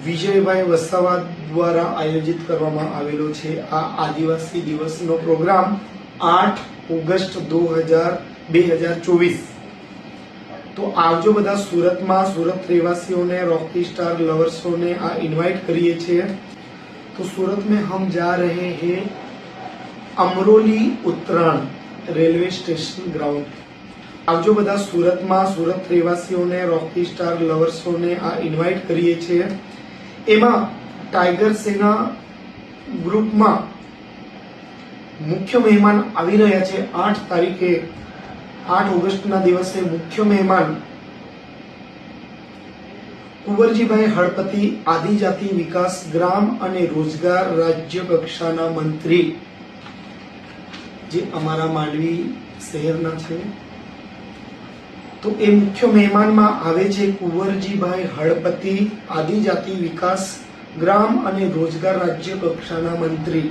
વિજયભાઈ વસાવા દ્વારા આયોજિત કરવામાં આવેલો છે આ આદિવાસી દિવસનો પ્રોગ્રામ 8 ઓગસ્ટ 2024। તો આવજો બધા સુરતમાં। સુરત રહેवासियों रॉकी स्टार लवर्सों आ इनवाइट करिए छे। तो सूरत में हम जा रहे हैं अमरोली उत्तरायण रेलवे स्टेशन ग्राउंड। आवजो बधा सूरत में। सूरत રહેવાसियों रॉकी स्टार लवर्सों आ इनवाइट करिए छे। एमां टाइगर सेना ग्रुप में मुख्य मेहमान आवी रह्या छे। 8 तारीखे 8 ऑगस्ट ना दिवसे मुख्य मेहमान कुंवरजीभाई हळपति आदिजाति विकास ग्राम अने रोजगार राज्य कक्षाना मंत्री जे अमारा मांडवी शहेरना छे। तो ए मुख्य मेहमान में आवे छे कुंवरजीभाई हळपति आदिजाति विकास ग्राम अने रोजगार राज्य कक्षाना मंत्री।